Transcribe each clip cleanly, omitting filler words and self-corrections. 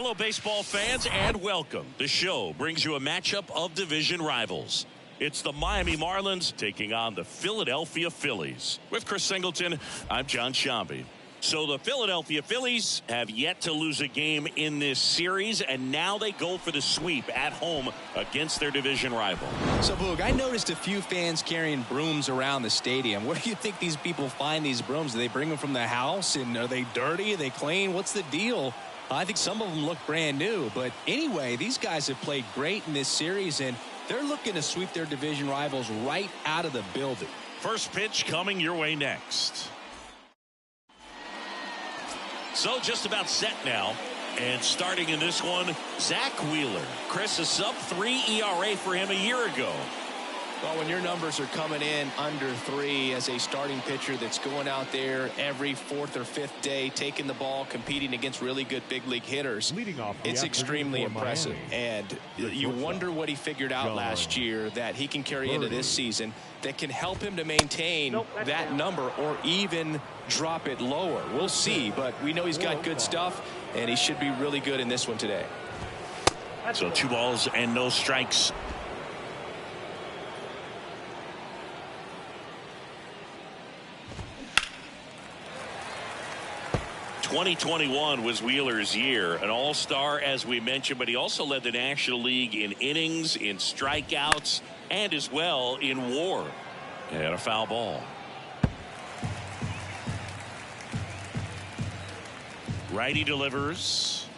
Hello, baseball fans, and welcome. The show brings you a matchup of division rivals. It's the Miami Marlins taking on the Philadelphia Phillies. With Chris Singleton, I'm John Shambi. So the Philadelphia Phillies have yet to lose a game in this series, and now they go for the sweep at home against their division rival. So, Boog, I noticed a few fans carrying brooms around the stadium. Where do you think these people find these brooms? Do they bring them from the house? And are they dirty? Are they clean? What's the deal? I think some of them look brand new. But anyway, these guys have played great in this series, and they're looking to sweep their division rivals right out of the building. First pitch coming your way next. So just about set now. And starting in this one, Zach Wheeler. Chris, a sub-3 ERA for him a year ago. Well, when your numbers are coming in under 3 as a starting pitcher that's going out there every 4th or 5th day, taking the ball, competing against really good big league hitters, it's extremely impressive. And you wonder what he figured out last year that he can carry into this season that can help him to maintain that number or even drop it lower. We'll see, but we know he's got good stuff, and he should be really good in this one today. So 2 balls and no strikes. 2021 was Wheeler's year, an all-star as we mentioned, but he also led the National League in innings, in strikeouts, and as well in WAR. And a foul ball. Righty delivers.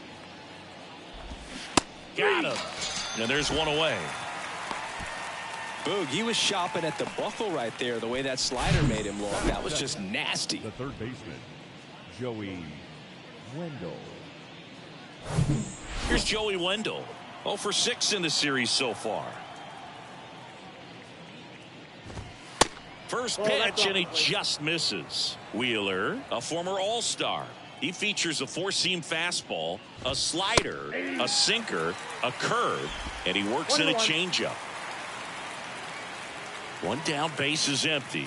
Got him. And there's one away. Boog, he was shopping at the buckle right there, the way that slider made him look. That was just nasty. The third baseman, Joey Wendell. Here's Joey Wendell. 0 for 6 in the series so far. First pitch, and he just misses. Wheeler, a former all-star. He features a 4-seam fastball, a slider, a sinker, a curve, and he works in a changeup. One down, base is empty.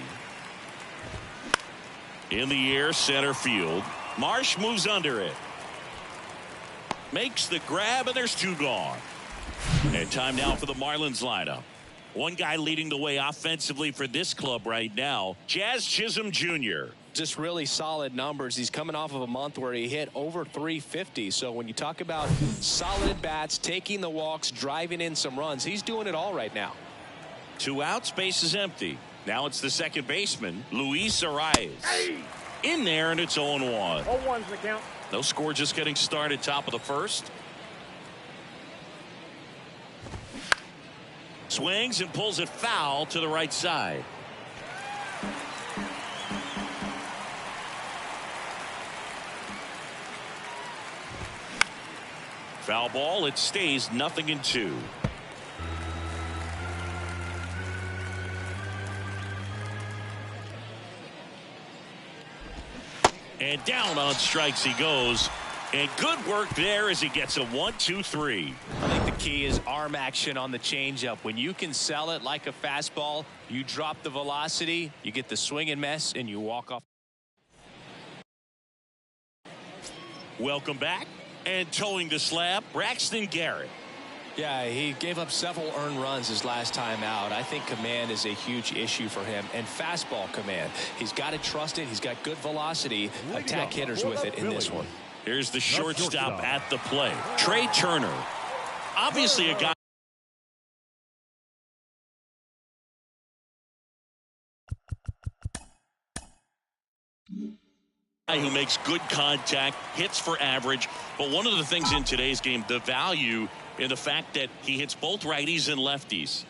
In the air, center field. Marsh moves under it. Makes the grab, and there's 2 gone. And time now for the Marlins lineup. One guy leading the way offensively for this club right now, Jazz Chisholm Jr. Just really solid numbers. He's coming off of a month where he hit over 350. So when you talk about solid at bats, taking the walks, driving in some runs, he's doing it all right now. 2 outs, base is empty. Now it's the second baseman, Luis Arias. In there, and it's 0-1. 0-1's the count. No score, just getting started, top of the first. Swings and pulls it foul to the right side. Foul ball, it stays 0-2. And down on strikes he goes. And good work there as he gets a 1-2-3. I think the key is arm action on the changeup. When you can sell it like a fastball, you drop the velocity, you get the swing and miss, and you walk off. Welcome back. And towing the slab, Braxton Garrett. Yeah, he gave up several earned runs his last time out. I think command is a huge issue for him, and fastball command. He's got to trust it. He's got good velocity. Attack hitters with it in this one. Here's the shortstop at the plate, Trey Turner. Obviously a guy who makes good contact, hits for average. But one of the things in today's game, the value in the fact that he hits both righties and lefties.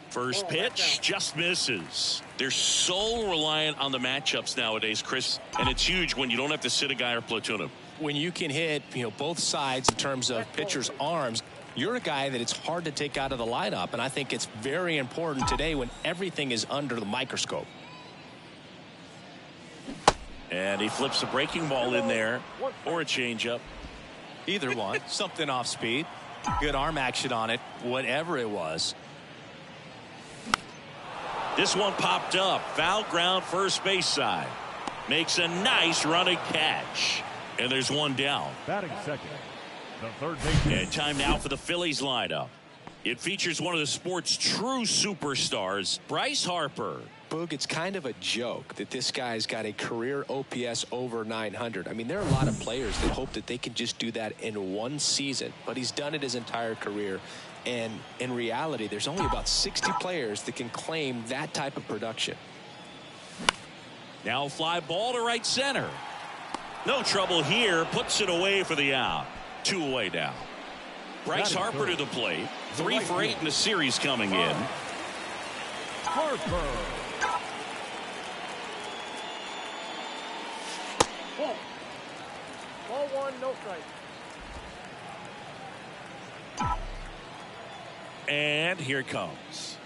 First pitch just misses. They're so reliant on the matchups nowadays, Chris, and it's huge when you don't have to sit a guy or platoon him. When you can hit, both sides in terms of pitchers' arms, you're a guy that it's hard to take out of the lineup, and I think it's very important today when everything is under the microscope. And he flips a breaking ball in there, or a changeup. Either one. Something off speed. Good arm action on it, whatever it was. This one popped up. Foul ground, first base side. Makes a nice running catch. And there's one down. Batting second, the third baseman. And time now for the Phillies lineup. It features one of the sport's true superstars, Bryce Harper. Boog, it's kind of a joke that this guy's got a career OPS over 900. I mean, there are a lot of players that hope that they can just do that in one season, but he's done it his entire career. And in reality, there's only about 60 players that can claim that type of production. Now fly ball to right center. No trouble here. Puts it away for the out. 2 away now. Bryce Harper to the plate. 3 for 8 in the series coming in. Harper. Ball 1, no strike. And here it comes.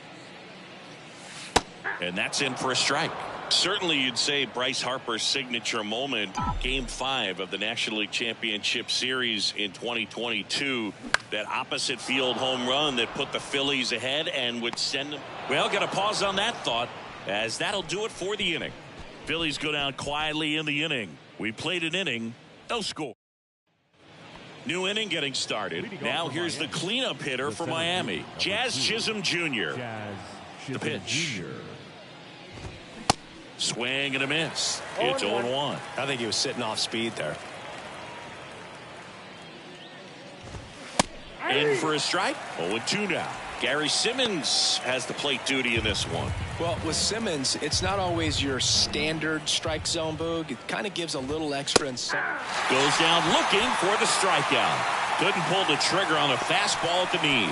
And that's in for a strike. Certainly you'd say Bryce Harper's signature moment, Game 5 of the National League Championship Series in 2022. That opposite field home run that put the Phillies ahead and would send them. Well, got to pause on that thought, as that'll do it for the inning. Phillies go down quietly in the inning. We played an inning, no score. New inning getting started. Now here's the cleanup hitter for Miami, Jazz Chisholm Jr. The pitch. Swing and a miss. It's 0-1. I think he was sitting off speed there. In for a strike. 0-2 now. Gary Simmons has the plate duty in this one. Well, with Simmons, it's not always your standard strike zone, Boog. It kind of gives a little extra. And goes down looking for the strikeout. Couldn't pull the trigger on a fastball at the knees.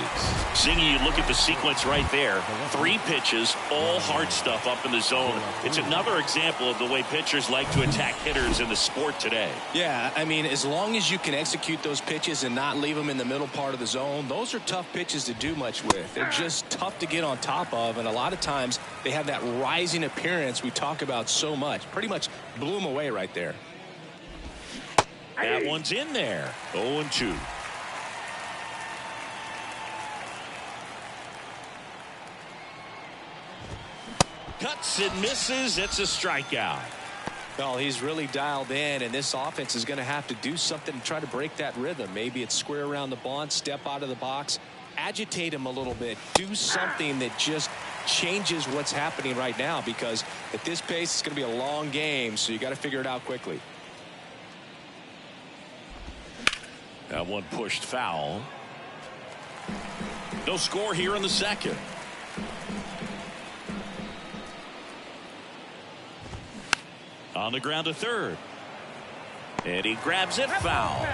Zingy, you look at the sequence right there. 3 pitches, all hard stuff up in the zone. It's another example of the way pitchers like to attack hitters in the sport today. Yeah, I mean, as long as you can execute those pitches and not leave them in the middle part of the zone, those are tough pitches to do much with. They're just tough to get on top of, and a lot of times they have that rising appearance we talk about so much. Pretty much blew them away right there. That one's in there. 0-2. Cuts and misses. It's a strikeout. Well, he's really dialed in, and this offense is going to have to do something to try to break that rhythm. Maybe it's square around the bunt, step out of the box, agitate him a little bit, do something that just changes what's happening right now, because at this pace it's going to be a long game, so you got to figure it out quickly. That one pushed foul. No score here in the second. On the ground to third. And he grabs it, foul.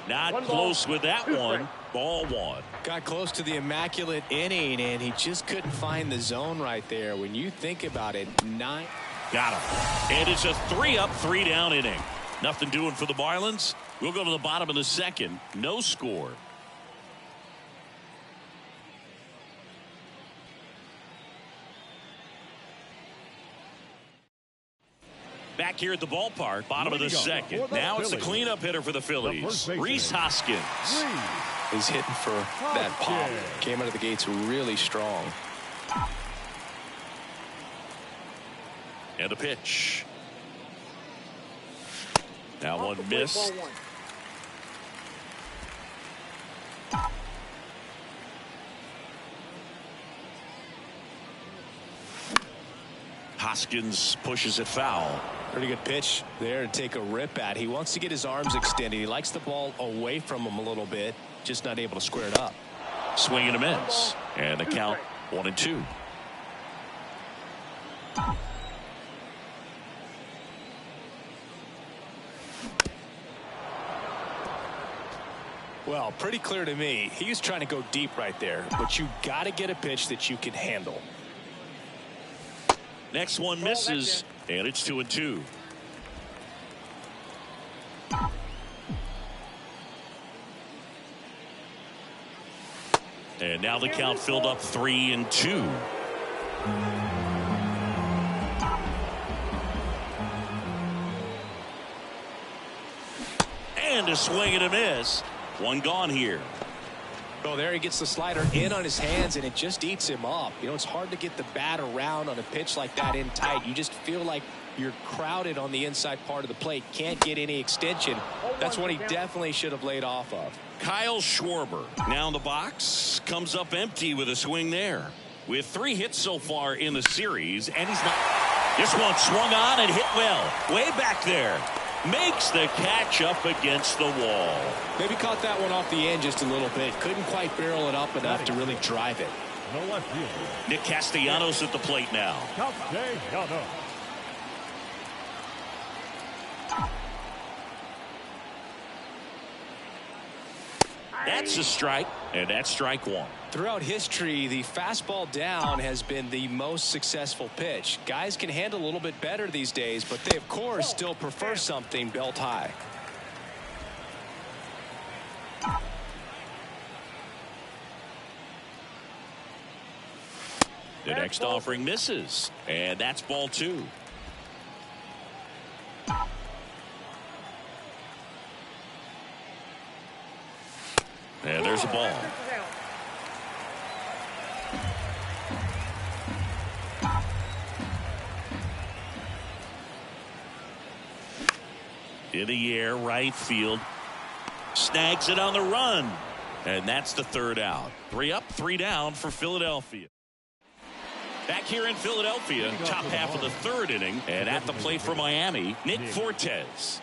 Not close with that one. Ball 1. Got close to the immaculate inning, and he just couldn't find the zone right there. When you think about it, 9. Got him. And it's a 3-up, 3-down inning. Nothing doing for the Marlins. We'll go to the bottom of the second. No score. Back here at the ballpark, bottom of the second. Now it's the cleanup hitter for the Phillies, Rhys Hoskins. He's hitting for that pop. Came out of the gates really strong. And a pitch. Now one missed. Hoskins pushes it foul. Pretty good pitch there to take a rip at. He wants to get his arms extended. He likes the ball away from him a little bit, just not able to square it up. Swing and a miss. And the count 1-2. Well, pretty clear to me. He was trying to go deep right there, but you got to get a pitch that you can handle. Next one misses, and it's 2-2. And now the count filled up 3-2. And a swing and a miss. One gone here. Oh, there he gets the slider in on his hands, and it just eats him up. You know, it's hard to get the bat around on a pitch like that in tight. You just feel like you're crowded on the inside part of the plate. Can't get any extension. That's what he definitely should have laid off of. Kyle Schwarber now in the box. Comes up empty with a swing there. With 3 hits so far in the series, and he's not. This one swung on and hit well. Way back there. Makes the catch up against the wall. Maybe caught that one off the end just a little bit. Couldn't quite barrel it up enough to really drive it. No left field. Nick Castellanos at the plate now. Castellanos. That's a strike, and that's strike 1. Throughout history, the fastball down has been the most successful pitch. Guys can handle a little bit better these days, but they, of course, still prefer something belt high. The next offering misses, and that's ball 2. And there's a ball. In the air, right field. Snags it on the run. And that's the 3rd out. 3 up, 3 down for Philadelphia. Back here in Philadelphia, top half of the 3rd inning. And at the plate for Miami, Nick Fortes.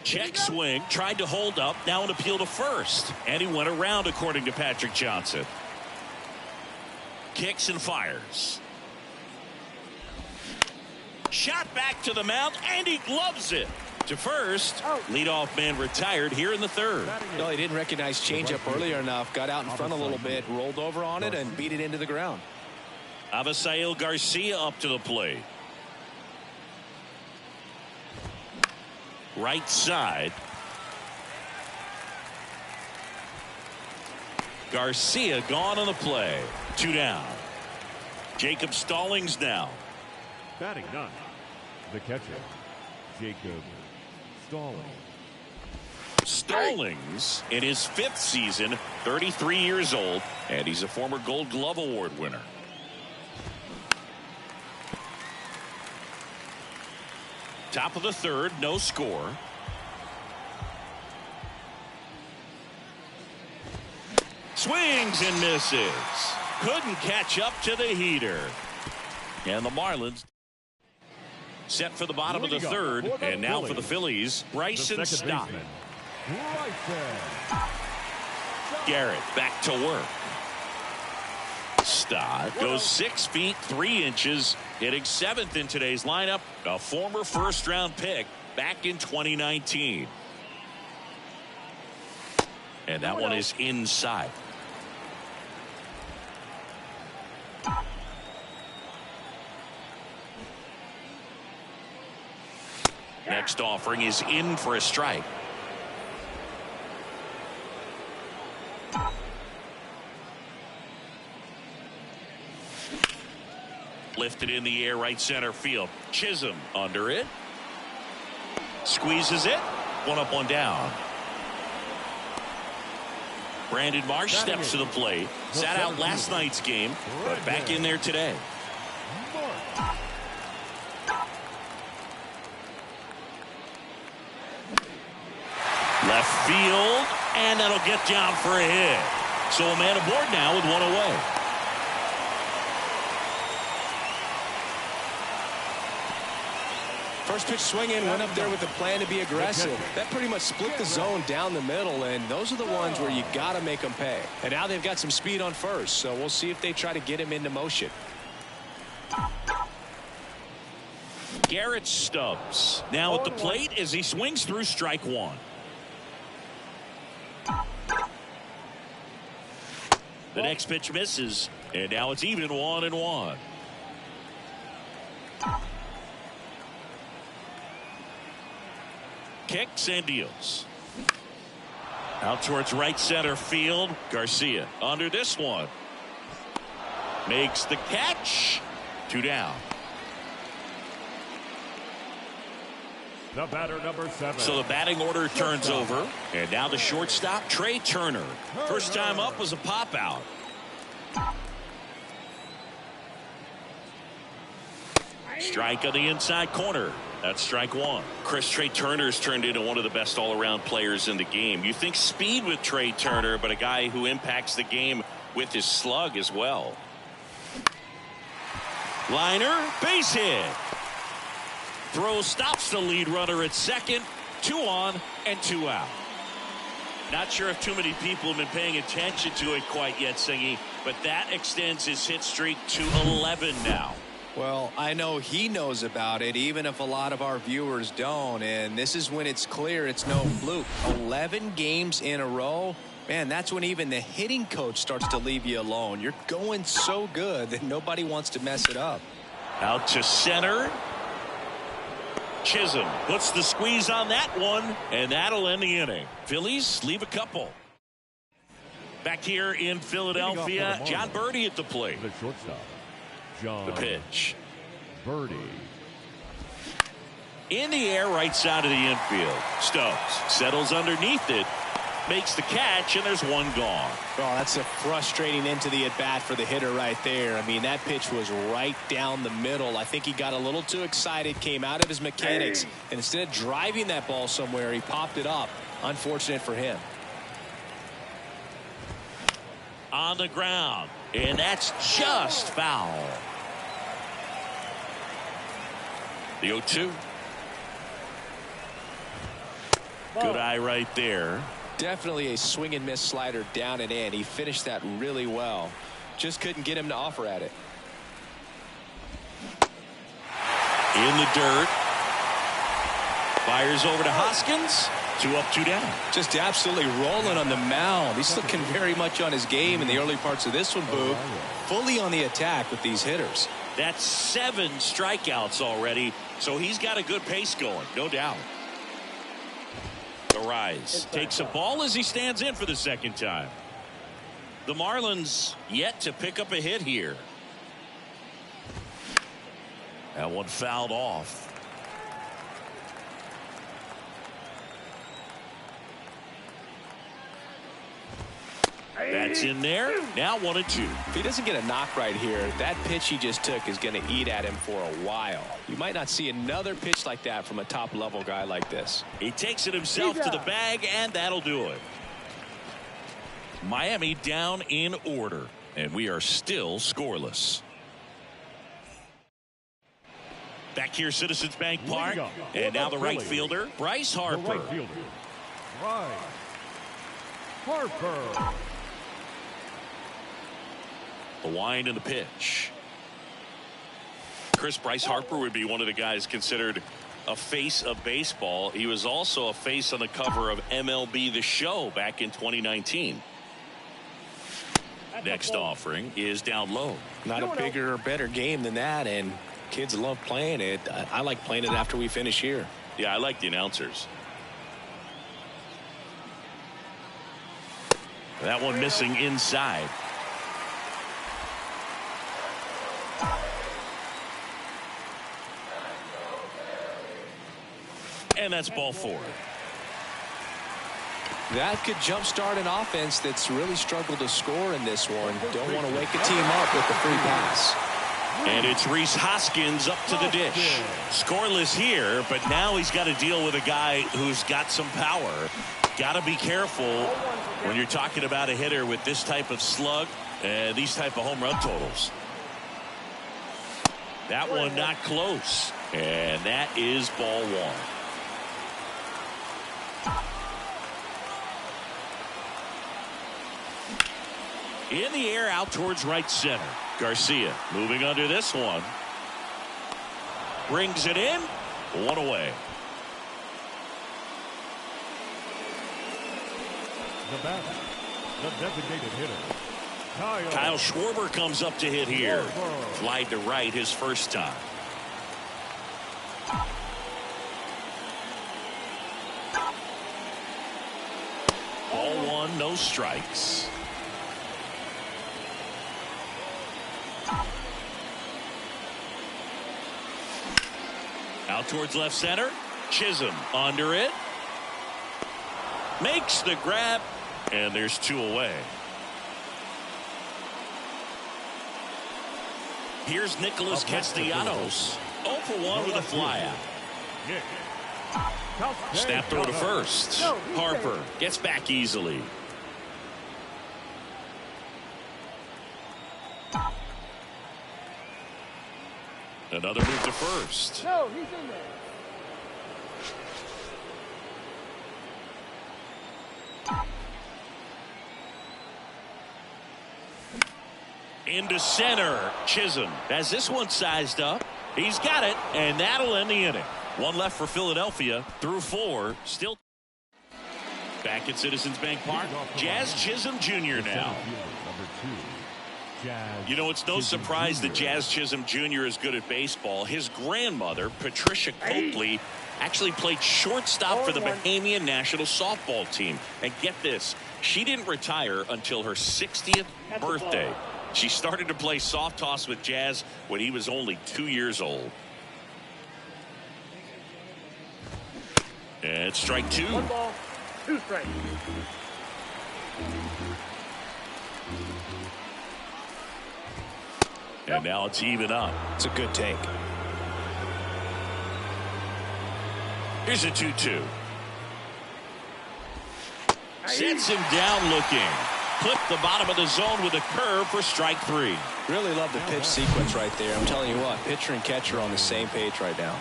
Check swing, tried to hold up, now an appeal to first. And he went around, according to Patrick Johnson. Kicks and fires. Shot back to the mound, and he gloves it to first. Leadoff man retired here in the 3rd. No, he didn't recognize changeup earlier enough. Got out in front a little bit, rolled over on it, and beat it into the ground. Avisail Garcia up to the plate. Right side. Garcia gone on the play. 2 down. Jacob Stallings now. Batting 9. The catcher, Jacob Stallings. Stallings in his 5th season, 33 years old, and he's a former Gold Glove Award winner. Top of the 3rd, no score. Swings and misses. Couldn't catch up to the heater. And the Marlins set for the bottom of the 3rd. And now for the Phillies, Bryson Stott. Garrett back to work. Stott goes 6 feet 3 inches, hitting 7th in today's lineup. A former 1st-round pick back in 2019. And that one is inside. Next offering is in for a strike. Lifted in the air, right center field. Chisholm under it. Squeezes it. 1 up, 1 down. Brandon Marsh steps to the plate. Sat out last night's game, but back in there today. Left field, and that'll get down for a hit. So a man aboard now with 1 away. First pitch swinging, went up there with a plan to be aggressive. That pretty much split the zone down the middle, and those are the ones where you got to make them pay. And now they've got some speed on first, so we'll see if they try to get him into motion. Garrett Stubbs now at the plate as he swings through strike 1. The next pitch misses, and now it's even 1-1. Kicks and deals. Out towards right center field. Garcia under this one. Makes the catch. 2 down. The batter, number 7. So the batting order turns over. And now the shortstop, Trey Turner. First time up was a pop out. Strike on the inside corner. That's strike one. Chris, Trey Turner's turned into one of the best all-around players in the game. You think speed with Trey Turner, but a guy who impacts the game with his slug as well. Liner, base hit. Throw stops the lead runner at second. 2 on and 2 out. Not sure if too many people have been paying attention to it quite yet, Singy, but that extends his hit streak to 11 now. Well, I know he knows about it, even if a lot of our viewers don't. And this is when it's clear it's no fluke. 11 games in a row. Man, that's when even the hitting coach starts to leave you alone. You're going so good that nobody wants to mess it up. Out to center. Chisholm puts the squeeze on that one, and that'll end the inning. Phillies leave a couple. Back here in Philadelphia, John Birdie at the plate. The shortstop, John. The pitch. Birdie. In the air, right side of the infield. Stokes settles underneath it. Makes the catch, and there's one gone. Oh, that's a frustrating into the at-bat for the hitter right there. I mean, that pitch was right down the middle. I think he got a little too excited, came out of his mechanics, and instead of driving that ball somewhere, he popped it up. Unfortunate for him. On the ground, and that's just foul. The 0-2. Good eye right there. Definitely a swing and miss slider down and in. He finished that really well. Just couldn't get him to offer at it. In the dirt. Fires over to Hoskins. 2 up, 2 down. Just absolutely rolling on the mound. He's looking very much on his game in the early parts of this one, Boo. Fully on the attack with these hitters. That's 7 strikeouts already, so he's got a good pace going, no doubt. The rise takes a ball as he stands in for the second time. The Marlins yet to pick up a hit here. That one fouled off. That's in there. Now 1-2. If he doesn't get a knock right here, that pitch he just took is going to eat at him for a while. You might not see another pitch like that from a top level guy like this. He takes it himself to the bag, and that'll do it. Miami down in order, and we are still scoreless. Back here, Citizens Bank Park, and now the right fielder, Bryce Harper. The right fielder, Bryce Harper. The wind and the pitch. Bryce Harper would be one of the guys considered a face of baseball. He was also a face on the cover of MLB The Show back in 2019. Next offering is down low. Not a bigger or better game than that, and kids love playing it. I like playing it after we finish here. Yeah, I like the announcers. That one missing inside. And that's ball 4. That could jumpstart an offense that's really struggled to score in this one. Don't want to wake a team up with the free pass. And it's Rhys Hoskins up to the dish. Scoreless here, but now he's got to deal with a guy who's got some power. Got to be careful when you're talking about a hitter with this type of slug and these type of home run totals. That one not close. And that is ball 1. In the air out towards right center. Garcia moving under this one. Brings it in. 1 away. The batter, the designated hitter, Kyle Schwarber comes up to hit here. Flied to right his first time. Ball 1, no strikes. Out towards left center. Chisholm under it. Makes the grab. And there's 2 away. Here's Nicholas Castellanos. 0 for 1 with a flyout. Nick. Snap throw to first. Harper gets back easily. Another move to first. No, he's in there. Into center. Chisholm has this one sized up. He's got it, and that'll end the inning. One left for Philadelphia through 4. Still back at Citizens Bank Park. Jazz Chisholm Jr. now. You know, it's no surprise that Jazz Chisholm Jr. is good at baseball. His grandmother, Patricia Copley, actually played shortstop for the Bahamian national softball team. And get this, she didn't retire until her 60th birthday. She started to play soft toss with Jazz when he was only 2 years old. And strike 2. 1 ball, 2 strikes. And now it's even up. It's a good take. Here's a 2-2. Sets him down looking. Clip the bottom of the zone with a curve for strike 3. Really love the pitch sequence right there. I'm telling you what, pitcher and catcher are on the same page right now.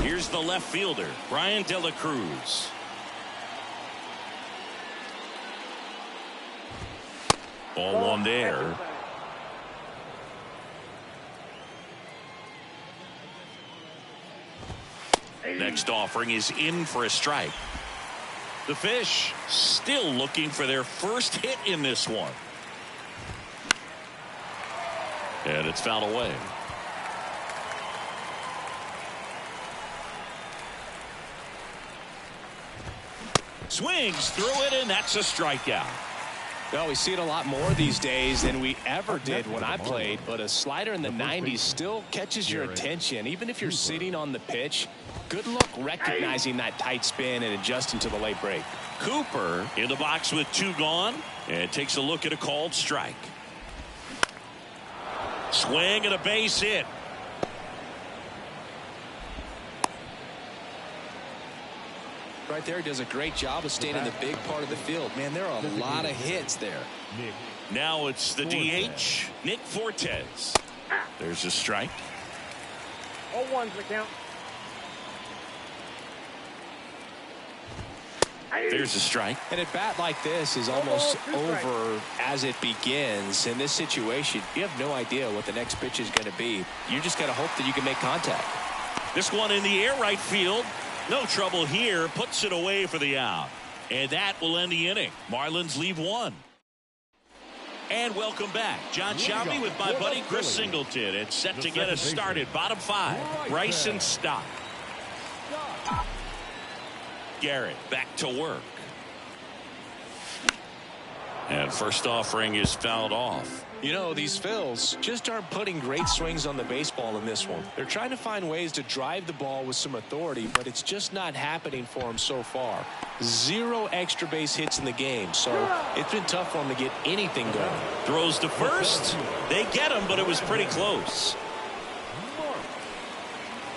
Here's the left fielder, Brian De La Cruz. Ball 1 there. Next offering is in for a strike. The Fish still looking for their first hit in this one. And it's fouled away. Swings through it, and that's a strikeout. Well, we see it a lot more these days than we ever did when I played, but a slider in the 90s still catches your attention. Even if you're sitting on the pitch, good luck recognizing that tight spin and adjusting to the late break. Cooper in the box with 2 gone, and takes a look at a called strike. Swing and a base hit. Right there, he does a great job of staying in the big part of the field. Man, there are a lot of hits there. Now it's the DH, Nick Fortes. There's a strike. 0-1's the count. There's a strike. And a bat like this is almost over as it begins. In this situation, you have no idea what the next pitch is going to be. You just got to hope that you can make contact. This one in the air right field. No trouble here. Puts it away for the out. And that will end the inning. Marlins leave 1. And welcome back. John Shambi with my buddy Chris Singleton. And set to get us started. Bottom 5. Bryson Stott. Garrett back to work. And first offering is fouled off. You know, these Phils just aren't putting great swings on the baseball in this one. They're trying to find ways to drive the ball with some authority, but it's just not happening for them so far. 0 extra base hits in the game, so it's been tough for them to get anything going. Throws to first. They get him, but it was pretty close.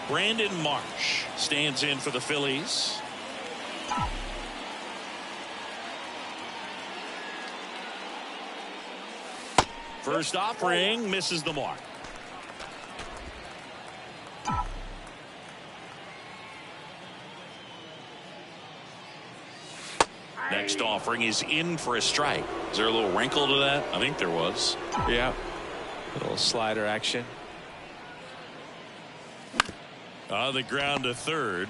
Brandon Marsh stands in for the Phillies. First offering misses the mark. Next offering is in for a strike. Is there a little wrinkle to that? I think there was. Yeah. A little slider action. On the ground to third.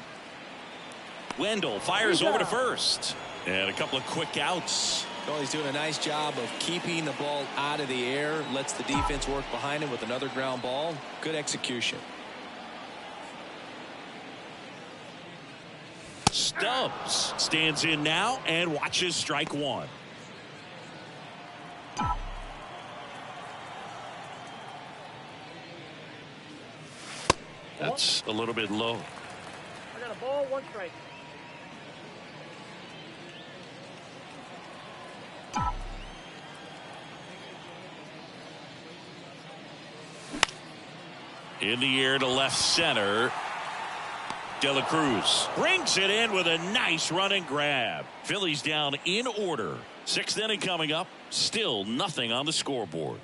Wendell fires over to first. And a couple of quick outs. Well, he's doing a nice job of keeping the ball out of the air. Lets the defense work behind him with another ground ball. Good execution. Stubbs stands in now and watches strike 1. That's a little bit low. I got a ball, 1 strike. In the air to left center. De La Cruz brings it in with a nice running grab. Phillies down in order. 6th inning coming up. Still nothing on the scoreboard.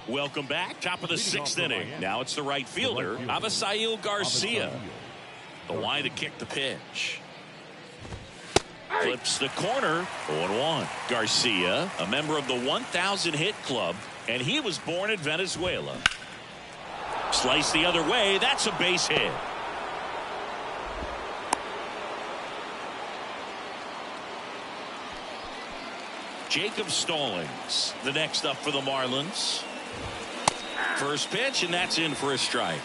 Welcome back. Top of the 6th inning. Now it's the right fielder, Avisail Garcia. The line to kick the pitch. Flips the corner. 0-1. Garcia, a member of the 1,000 hit club, and he was born in Venezuela. Slice the other way. That's a base hit. Jacob Stallings, the next up for the Marlins. First pitch, and that's in for a strike.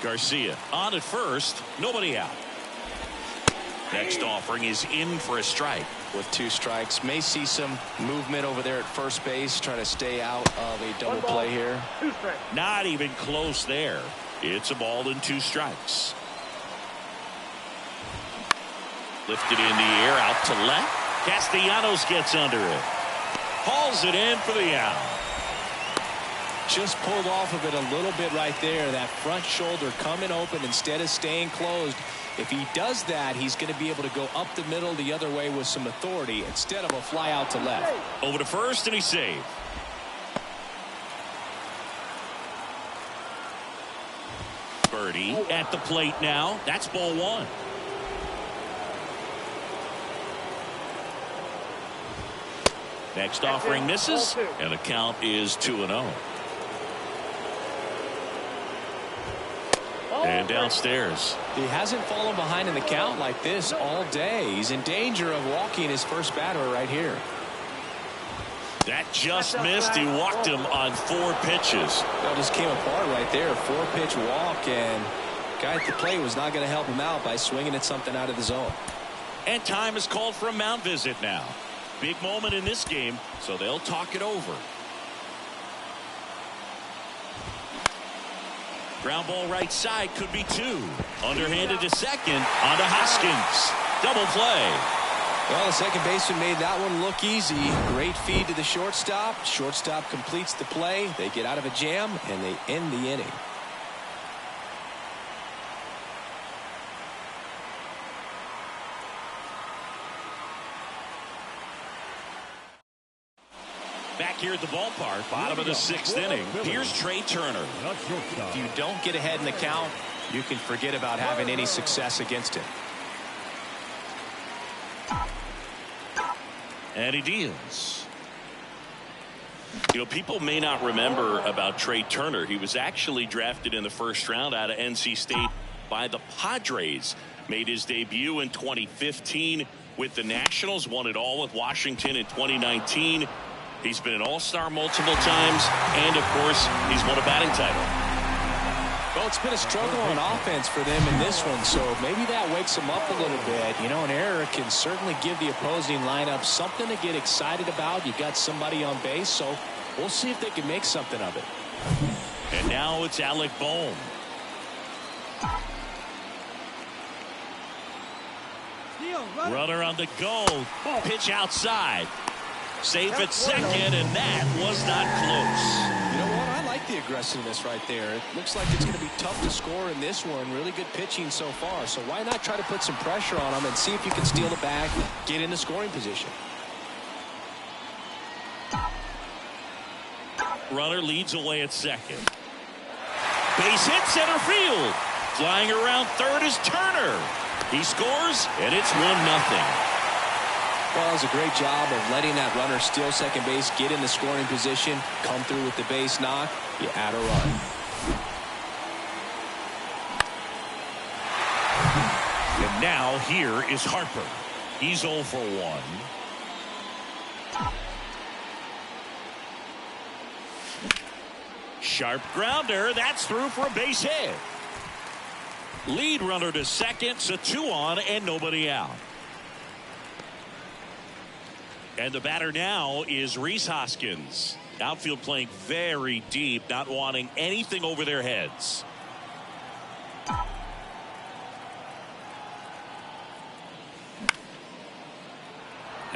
Garcia on at first, nobody out. Next offering is in for a strike. With 2 strikes, may see some movement over there at first base, trying to stay out of a double play here. 2 strikes. Not even close there. It's a ball and 2 strikes. Lifted in the air, out to left. Castellanos gets under it. Hauls it in for the out. Just pulled off of it a little bit right there. That front shoulder coming open instead of staying closed. If he does that, he's going to be able to go up the middle the other way with some authority instead of a fly out to left. Over to first, and he's saved. Birdie at the plate now. That's ball 1. Next offering misses, and the count is 2-0. And downstairs. He hasn't fallen behind in the count like this all day. He's in danger of walking his first batter right here. That just missed. He walked him on 4 pitches. That just came apart right there. 4-pitch walk, and guy at the plate was not going to help him out by swinging at something out of the zone. And time is called for a mound visit now. Big moment in this game, so they'll talk it over. Ground ball right side, could be 2. Underhanded to second, onto Hoskins. Double play. Well, the second baseman made that one look easy. Great feed to the shortstop. Shortstop completes the play. They get out of a jam, and they end the inning. Back here at the ballpark, bottom of the 6th inning. Here's Trey Turner. If you don't get ahead in the count, you can forget about having any success against him. And he deals. You know, people may not remember about Trey Turner. He was actually drafted in the 1st round out of NC State by the Padres. Made his debut in 2015 with the Nationals. Won it all with Washington in 2019. He's been an all-star multiple times, and of course, he's won a batting title. Well, it's been a struggle on offense for them in this one, so maybe that wakes them up a little bit. You know, an error can certainly give the opposing lineup something to get excited about. You got somebody on base, so we'll see if they can make something of it. And now it's Alec Bohm. Runner on the go. Pitch outside. Safe at second, and that was not close. You know what? I like the aggressiveness right there. It looks like it's going to be tough to score in this one. Really good pitching so far. So why not try to put some pressure on them and see if you can steal the bag, get in the scoring position. Runner leads away at second. Base hit center field. Flying around third is Turner. He scores, and it's 1-0. Well, it was a great job of letting that runner steal second base, get in the scoring position, come through with the base knock. You add a run. And now here is Harper. He's 0 for 1. Sharp grounder. That's through for a base hit. Lead runner to second, so 2 on and nobody out. And the batter now is Rhys Hoskins. Outfield playing very deep, not wanting anything over their heads.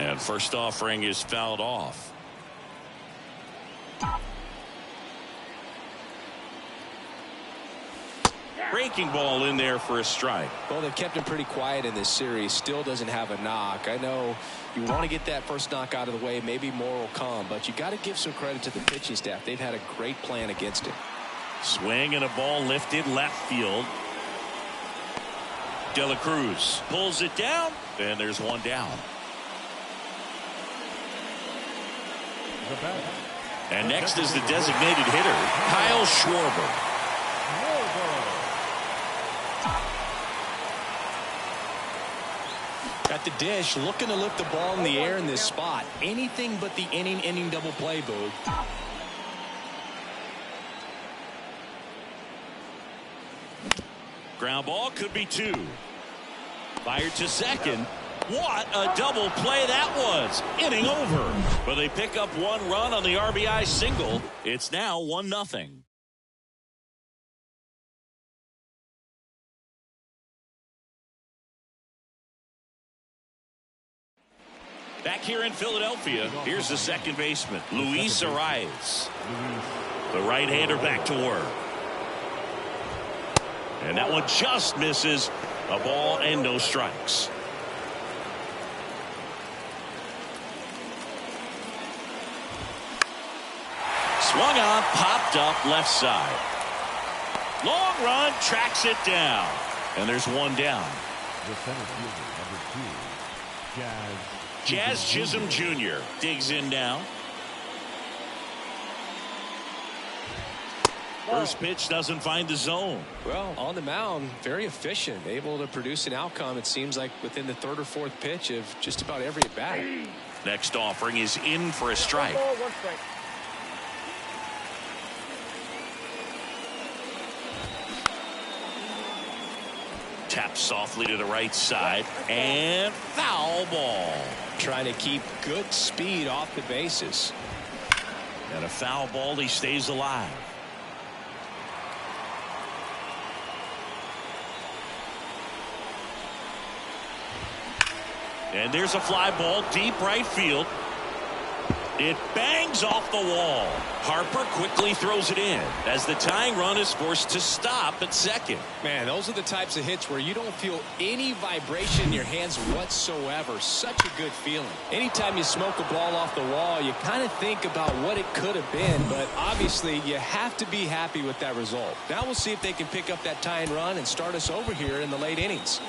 And first offering is fouled off. Breaking ball in there for a strike. Well, they've kept him pretty quiet in this series. Still doesn't have a knock. I know you want to get that first knock out of the way. Maybe more will come, but you got to give some credit to the pitching staff. They've had a great plan against him. Swing and a ball lifted left field. De La Cruz pulls it down, and there's one down. And next is the designated hitter, Kyle Schwarber. At the dish, looking to lift the ball in the air in this spot. Anything but the inning double play, Boog. Ground ball could be two. Fired to second. What a double play that was. Inning over. But they pick up one run on the RBI single. It's now 1-0. Back here in Philadelphia, here's the second baseman, Luis Arias. The right-hander back to work. And that one just misses. A ball and no strikes. Swung on, popped up left side. Long run, tracks it down. And there's one down. The center fielder, number 2, Jazz Chisholm Jr. digs in now. First pitch doesn't find the zone. Well, on the mound, very efficient, able to produce an outcome, it seems like, within the third or fourth pitch of just about every at bat. Next offering is in for a strike. One ball, one strike. Taps softly to the right side, and foul ball. Trying to keep good speed off the bases. And a foul ball, he stays alive. And there's a fly ball deep right field. It bangs off the wall. Harper quickly throws it in as the tying run is forced to stop at second. Man, those are the types of hits where you don't feel any vibration in your hands whatsoever. Such a good feeling. Anytime you smoke a ball off the wall, you kind of think about what it could have been, but obviously you have to be happy with that result. Now we'll see if they can pick up that tying run and start us over here in the late innings.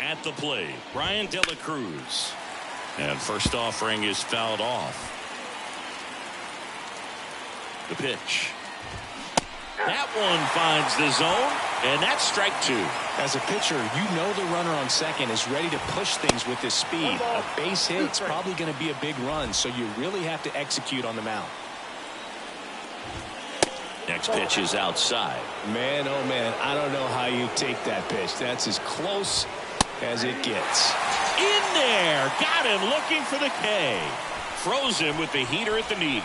At the plate, Brian De La Cruz. And first offering is fouled off. The pitch. That one finds the zone, and that's strike two. As a pitcher, you know the runner on second is ready to push things with his speed. A base hit's probably going to be a big run, so you really have to execute on the mound. Next pitch is outside. Man, oh man, I don't know how you take that pitch. That's as close as it gets. In there, got him looking for the K. Froze him with the heater at the knees.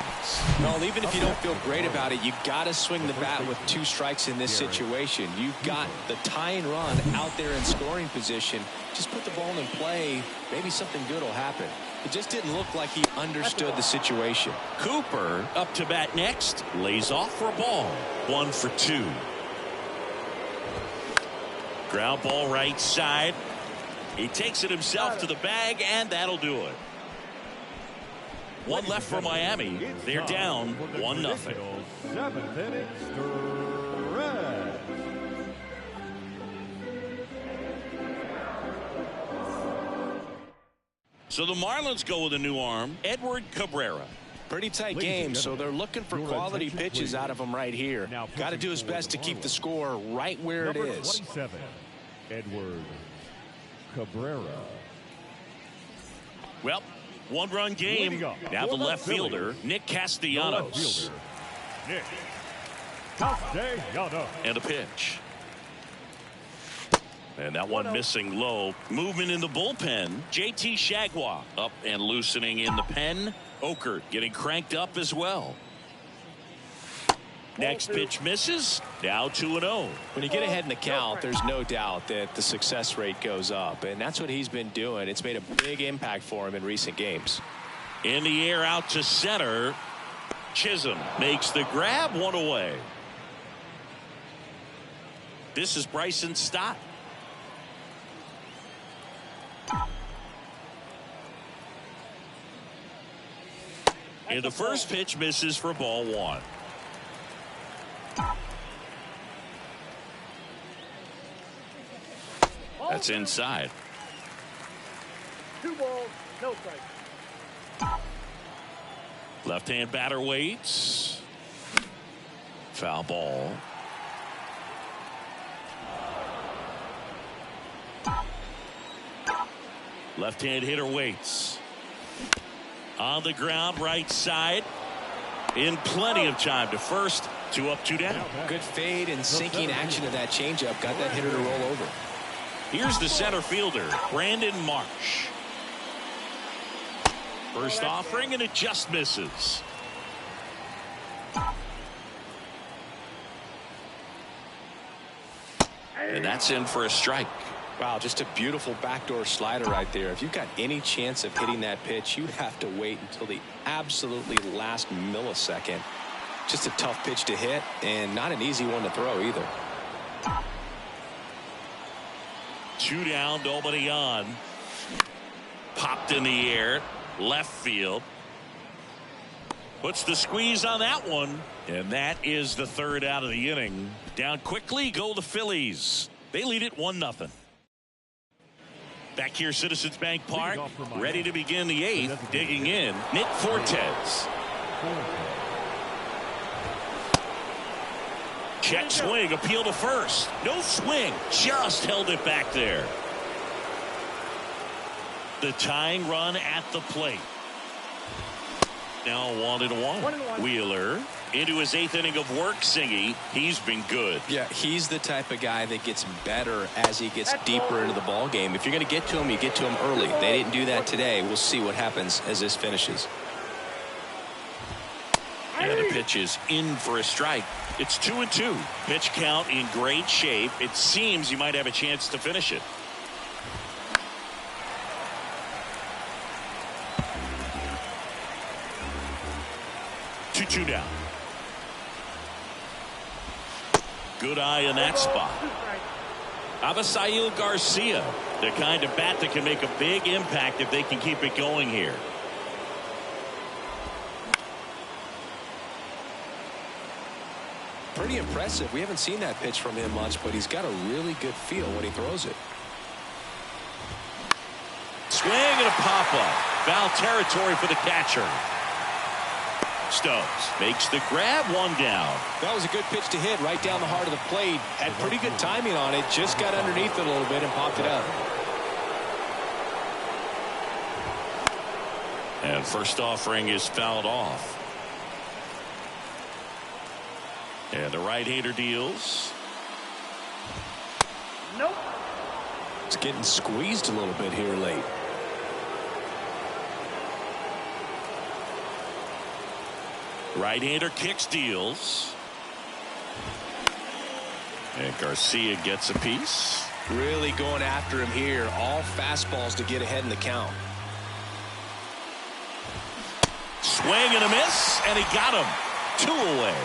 Well, even if you don't feel great about it, you got to swing the bat with 2 strikes in this situation. You've got the tying run out there in scoring position. Just put the ball in play. Maybe something good will happen. It just didn't look like he understood the situation. Cooper up to bat next. Lays off for a ball. 1 for 2. Ground ball right side. He takes it himself to the bag, and that'll do it. One left for Miami. They're down 1-0. 7th inning stretch. So the Marlins go with a new arm, Edward Cabrera. Pretty tight game, so they're looking for quality pitches out of him right here. Got to do his best to keep the score right where it is. 27, Edward Cabrera. Well, one-run game. Now the left fielder, Nick Castellanos. Nick Castellanos. And a pitch. And that one missing low. Movement in the bullpen. JT Shagwa up and loosening in the pen. Okert getting cranked up as well. Next pitch misses. Now 2-0. When you get ahead in the count, there's no doubt that the success rate goes up, and that's what he's been doing. It's made a big impact for him in recent games. In the air out to center. Chisholm makes the grab, one away. This is Bryson Stott. And the first pitch misses for ball one. That's inside. 2 balls, no strike. Left-hand batter waits. Foul ball. Left-hand hitter waits. On the ground, right side. In plenty of time to first. 2 up, 2 down. Good fade and sinking action of that changeup. Got that hitter to roll over. Here's the center fielder, Brandon Marsh. First offering, and it just misses. And that's in for a strike. Wow, just a beautiful backdoor slider right there. If you've got any chance of hitting that pitch, you have to wait until the absolutely last millisecond. Just a tough pitch to hit, and not an easy one to throw either. 2 down, nobody on. Popped in the air, left field. Puts the squeeze on that one. And that is the 3rd out of the inning. Down quickly go the Phillies. They lead it 1-0. Back here, Citizens Bank Park, ready to begin the 8th. Digging in, Nick Fortes. Check swing, appeal to first. No swing, just held it back there. The tying run at the plate. Now 1-1. Wheeler into his 8th inning of work. Singy, he's been good. Yeah, he's the type of guy that gets better as he gets deeper into the ball game. If you're going to get to him, you get to him early. They didn't do that today. We'll see what happens as this finishes. And the pitch is in for a strike. It's 2-2. Pitch count in great shape. It seems you might have a chance to finish it. Two down. Good eye in that spot. Avisail Garcia, the kind of bat that can make a big impact if they can keep it going here. Pretty impressive. We haven't seen that pitch from him much, but he's got a really good feel when he throws it. Swing and a pop-up. Foul territory for the catcher. Stones makes the grab, 1 down. That was a good pitch to hit right down the heart of the plate. Had pretty good timing on it. Just got underneath it a little bit and popped it up. And first offering is fouled off. And the right-hander deals. Nope. It's getting squeezed a little bit here late. Right-hander kicks, deals. And Garcia gets a piece. Really going after him here. All fastballs to get ahead in the count. Swing and a miss, and he got him. 2 away.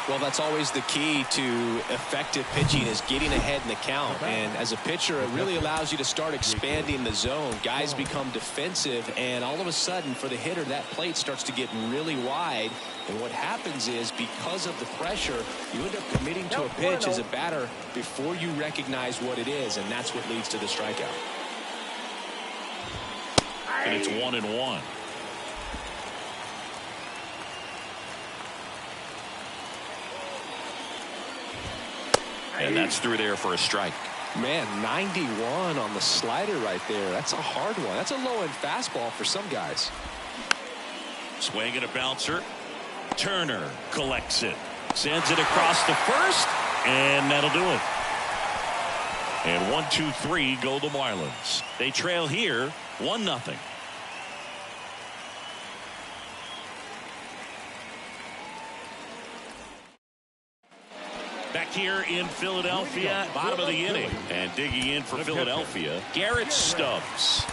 Well, that's always the key to effective pitching, is getting ahead in the count. And as a pitcher, it really allows you to start expanding the zone. Guys become defensive, and all of a sudden, for the hitter, that plate starts to get really wide. And what happens is, because of the pressure, you end up committing to a pitch as a batter before you recognize what it is, and that's what leads to the strikeout. And it's 1-1. And that's through there for a strike. Man, 91 on the slider right there. That's a hard one. That's a low-end fastball for some guys. Swing and a bouncer. Turner collects it. Sends it across to first. And that'll do it. And 1-2-3 go the Marlins. They trail here 1-0. back here in Philadelphia, bottom of the inning. And digging in for Philadelphia, Garrett Stubbs.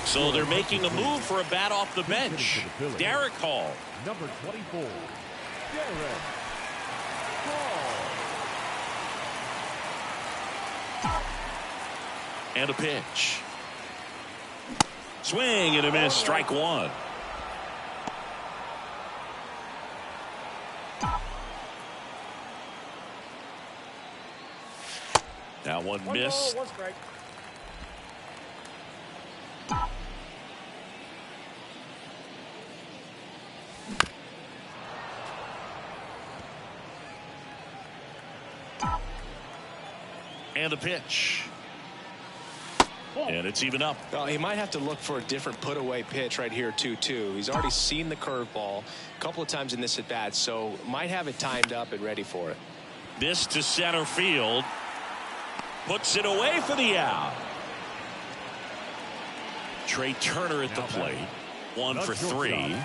So they're making a move for a bat off the bench. Derek Hall. Number 24, Derek Hall. And a pitch. Swing and a miss, strike one. Now one missed. Ball, one strike. And a pitch. And it's even up. Well, he might have to look for a different put-away pitch right here, 2-2. He's already seen the curveball a couple of times in this at-bat, so might have it timed up and ready for it. This to center field. Puts it away for the out. Trey Turner at the plate. 1 for 3.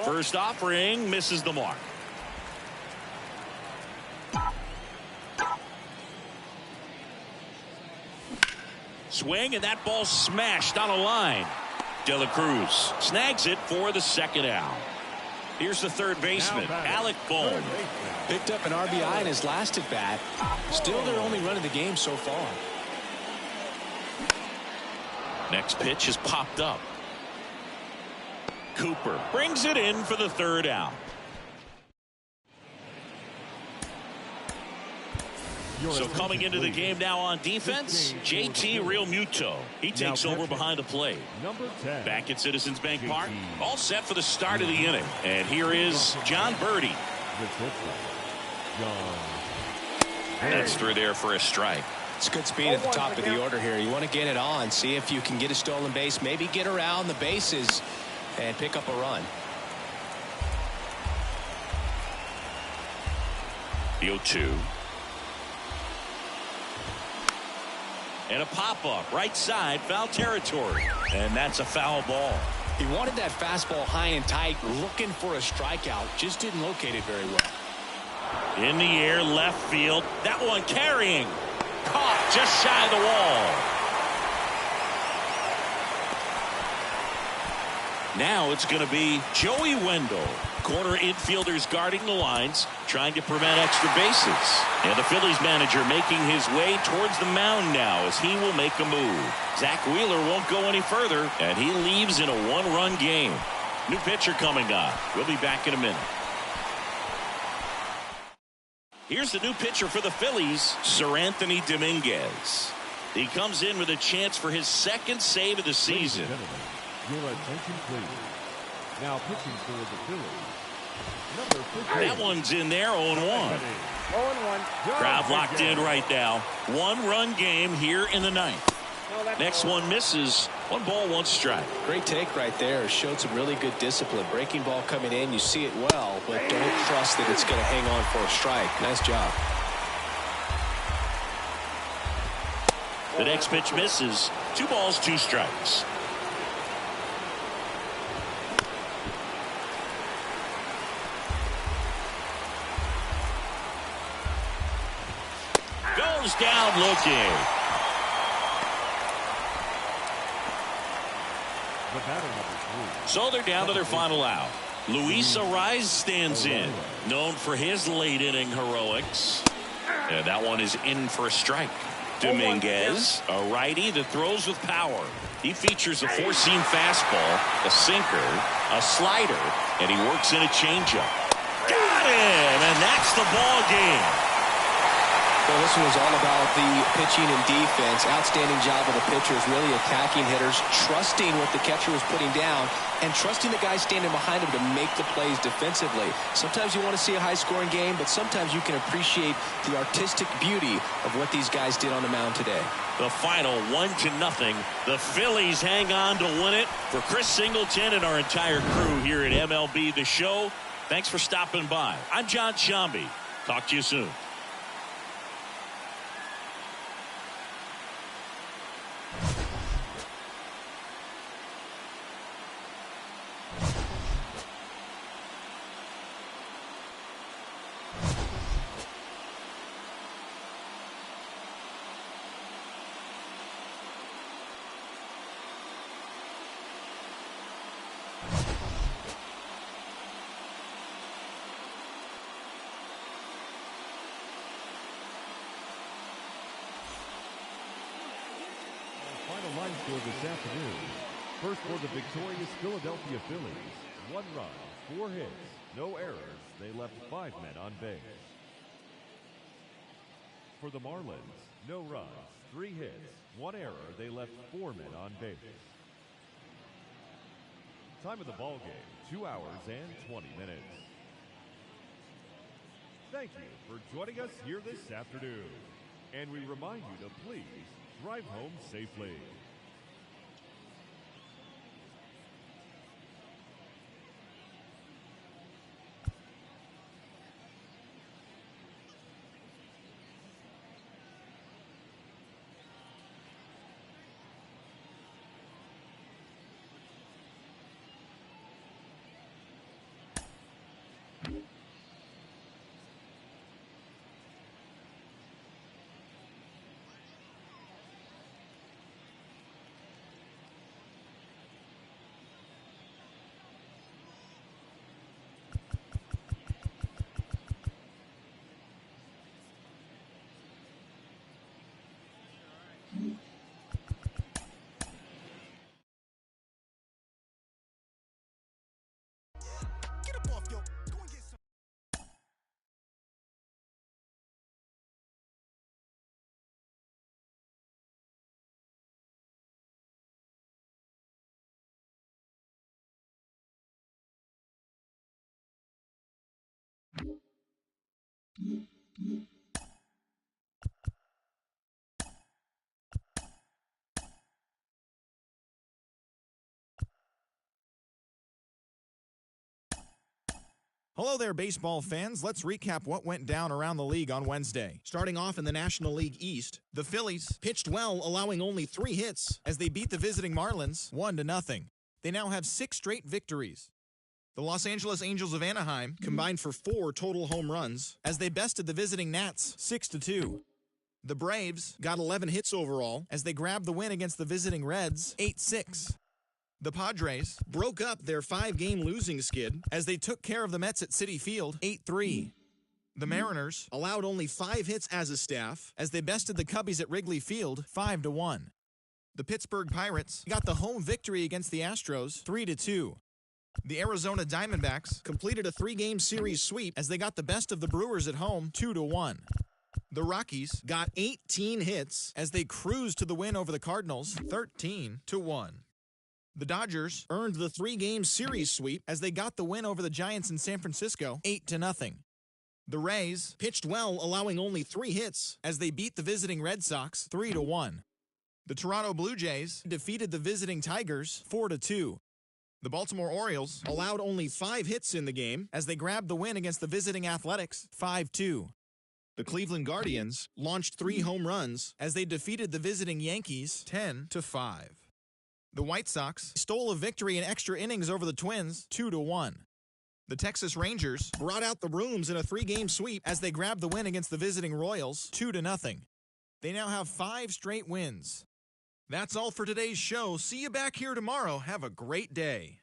First offering misses the mark. Swing, and that ball smashed on a line. De La Cruz snags it for the second out. Here's the third baseman, Alec Bohm. Picked up an RBI in his last at bat. Still their only run of the game so far. Next pitch is popped up. Cooper brings it in for the third out. So coming into the game now on defense, JT Realmuto. He takes over behind the plate. Number 10. Back at Citizens Bank Park. All set for the start of the inning. And here is John Birdie. That's through there for a strike. It's good speed at the top of the order here. You want to get it on, see if you can get a stolen base, maybe get around the bases and pick up a run. The 0-2. And a pop-up, right side, foul territory. And that's a foul ball. He wanted that fastball high and tight, looking for a strikeout. Just didn't locate it very well. In the air, left field. That one carrying. Caught just shy of the wall. Now it's going to be Joey Wendell. Corner infielders guarding the lines, trying to prevent extra bases. And the Phillies manager making his way towards the mound now as he will make a move. Zach Wheeler won't go any further, and he leaves in a one-run game. New pitcher coming on. We'll be back in a minute. Here's the new pitcher for the Phillies, Sir Anthony Dominguez. He comes in with a chance for his second save of the season. Your attention, please. Now pitching for the Phillies. Number 15. That one's in there, 0-1. 0-1. Crowd locked in right now. One-run game here in the ninth. Next one misses. 1 ball, 1 strike. Great take right there. Showed some really good discipline. Breaking ball coming in. You see it well, but don't trust that it's going to hang on for a strike. Nice job. The next pitch misses. 2 balls, 2 strikes. Goes down looking. The batter, number 3. So they're down to their final out. Luis Ariz stands in, known for his late inning heroics. And that one is in for a strike. Dominguez, a righty that throws with power. He features a 4-seam fastball, a sinker, a slider, and he works in a changeup. Got him, and that's the ball game. Well, this one was all about the pitching and defense. Outstanding job of the pitchers, really attacking hitters, trusting what the catcher was putting down, and trusting the guy standing behind him to make the plays defensively. Sometimes you want to see a high-scoring game, but sometimes you can appreciate the artistic beauty of what these guys did on the mound today. The final 1-0. The Phillies hang on to win it. For Chris Singleton and our entire crew here at MLB The Show, thanks for stopping by. I'm John Shambi. Talk to you soon. combined score this afternoon. First for the victorious Philadelphia Phillies. 1 run, 4 hits, no errors. They left 5 men on base. For the Marlins, no runs, 3 hits, 1 error. They left 4 men on base. Time of the ball game, 2 hours and 20 minutes. Thank you for joining us here this afternoon. And we remind you to please drive home safely. Hello there, baseball fans. Let's recap what went down around the league on Wednesday. Starting off in the National League East, the Phillies pitched well, allowing only 3 hits as they beat the visiting Marlins 1-0. They now have 6 straight victories. The Los Angeles Angels of Anaheim combined for 4 total home runs as they bested the visiting Nats 6-2. The Braves got 11 hits overall as they grabbed the win against the visiting Reds 8-6. The Padres broke up their 5-game losing skid as they took care of the Mets at Citi Field 8-3. The Mariners allowed only 5 hits as a staff as they bested the Cubbies at Wrigley Field 5-1. The Pittsburgh Pirates got the home victory against the Astros 3-2. The Arizona Diamondbacks completed a 3-game series sweep as they got the best of the Brewers at home 2-1. The Rockies got 18 hits as they cruised to the win over the Cardinals 13-1. The Dodgers earned the 3-game series sweep as they got the win over the Giants in San Francisco 8-0. The Rays pitched well, allowing only 3 hits as they beat the visiting Red Sox 3-1. The Toronto Blue Jays defeated the visiting Tigers 4-2. The Baltimore Orioles allowed only 5 hits in the game as they grabbed the win against the visiting Athletics 5-2. The Cleveland Guardians launched 3 home runs as they defeated the visiting Yankees 10-5. The White Sox stole a victory in extra innings over the Twins 2-1. The Texas Rangers brought out the brooms in a 3-game sweep as they grabbed the win against the visiting Royals 2-0. They now have 5 straight wins. That's all for today's show. See you back here tomorrow. Have a great day.